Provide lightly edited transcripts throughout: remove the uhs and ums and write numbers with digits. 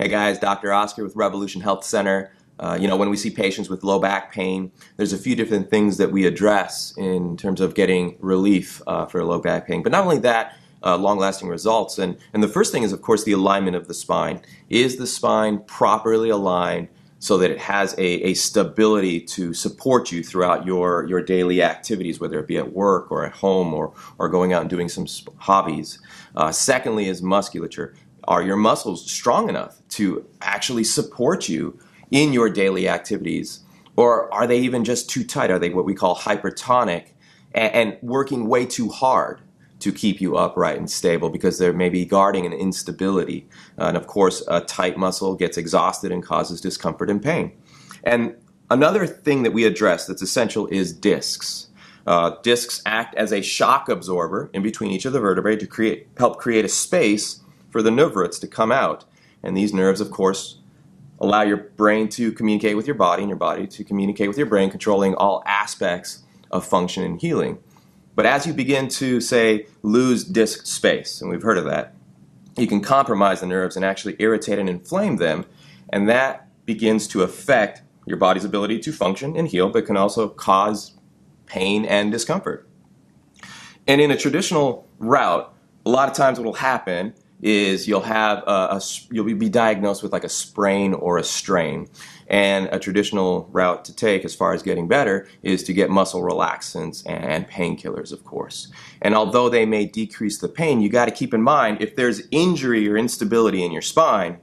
Hey guys, Dr. Oscar with Revolution Health Center. When we see patients with low back pain, there's a few different things that we address in terms of getting relief for low back pain. But not only that, long-lasting results. And the first thing is, of course, the alignment of the spine. Is the spine properly aligned so that it has a stability to support you throughout your daily activities, whether it be at work or at home or going out and doing some hobbies? Secondly is musculature. Are your muscles strong enough to actually support you in your daily activities? Or are they even just too tight? Are they what we call hypertonic and working way too hard to keep you upright and stable because they're maybe guarding an instability? And of course, a tight muscle gets exhausted and causes discomfort and pain. And another thing that we address that's essential is discs. Discs act as a shock absorber in between each of the vertebrae to help create a space for the nerve roots to come out. And these nerves, of course, allow your brain to communicate with your body and your body to communicate with your brain, controlling all aspects of function and healing. But as you begin to, say, lose disc space, and we've heard of that, you can compromise the nerves and actually irritate and inflame them, and that begins to affect your body's ability to function and heal, but can also cause pain and discomfort. And in a traditional route, a lot of times what will happen is you'll be diagnosed with like a sprain or a strain. And a traditional route to take as far as getting better is to get muscle relaxants and painkillers, of course. And although they may decrease the pain, you got to keep in mind if there's injury or instability in your spine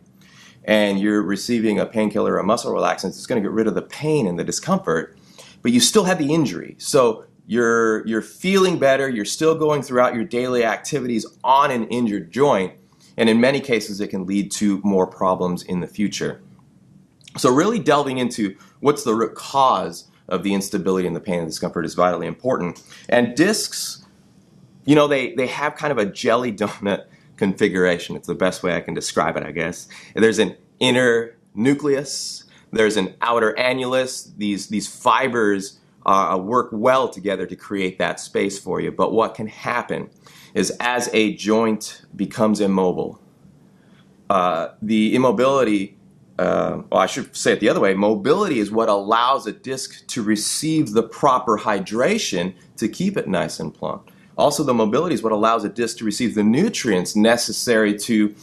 and you're receiving a painkiller or a muscle relaxant, it's going to get rid of the pain and the discomfort, but you still have the injury. So you're feeling better, you're still going throughout your daily activities on an injured joint, and in many cases it can lead to more problems in the future. So really delving into what's the root cause of the instability and the pain and discomfort is vitally important. And discs, they have kind of a jelly donut configuration. It's the best way I can describe it, I guess. And there's an inner nucleus, there's an outer annulus. These fibers work well together to create that space for you. But what can happen is as a joint becomes immobile, the immobility, I should say it the other way, mobility is what allows a disc to receive the proper hydration to keep it nice and plump. Also, the mobility is what allows a disc to receive the nutrients necessary to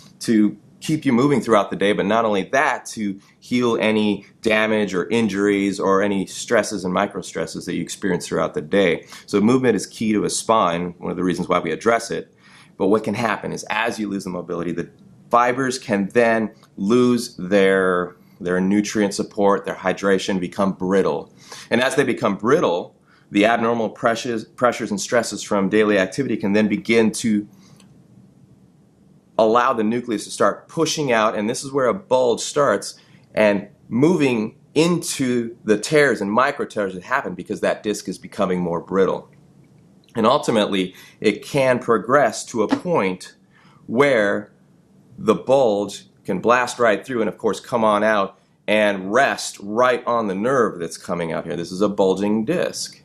keep you moving throughout the day, but not only that, to heal any damage or injuries or any stresses and micro stresses that you experience throughout the day. So movement is key to a spine, one of the reasons why we address it. But what can happen is as you lose the mobility, the fibers can then lose their nutrient support, their hydration, become brittle. And as they become brittle, the abnormal pressures and stresses from daily activity can then begin to allow the nucleus to start pushing out, and this is where a bulge starts, and moving into the tears and micro tears that happen because that disc is becoming more brittle. And ultimately, it can progress to a point where the bulge can blast right through and, of course, come on out and rest right on the nerve that's coming out here. This is a bulging disc.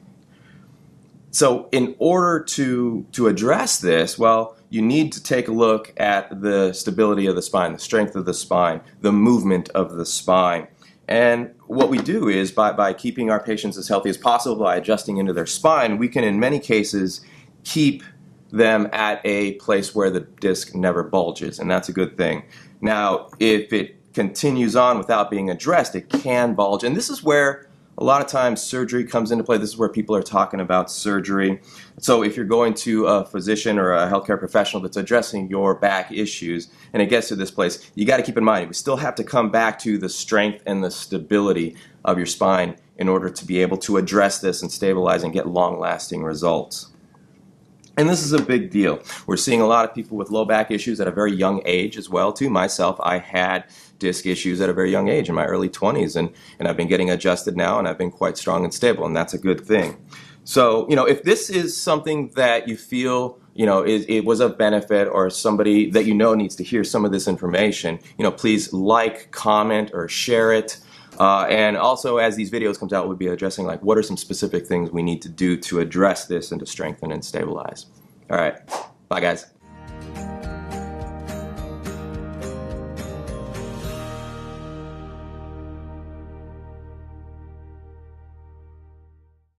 So in order to address this, well, you need to take a look at the stability of the spine, the strength of the spine, the movement of the spine. And what we do is by keeping our patients as healthy as possible, by adjusting into their spine, we can in many cases keep them at a place where the disc never bulges, and that's a good thing. Now, if it continues on without being addressed, it can bulge, and this is where a lot of times surgery comes into play. This is where people are talking about surgery. So if you're going to a physician or a healthcare professional that's addressing your back issues and it gets to this place, you got to keep in mind, we still have to come back to the strength and the stability of your spine in order to be able to address this and stabilize and get long-lasting results. And this is a big deal. We're seeing a lot of people with low back issues at a very young age as well, too. Myself, I had disc issues at a very young age in my early 20s, and I've been getting adjusted now, and I've been quite strong and stable, and that's a good thing. So, if this is something that you feel, it was of benefit, or somebody that needs to hear some of this information, please like, comment, or share it. And also, as these videos comes out, we'll be addressing what are some specific things we need to do to address this and to strengthen and stabilize. All right. Bye, guys.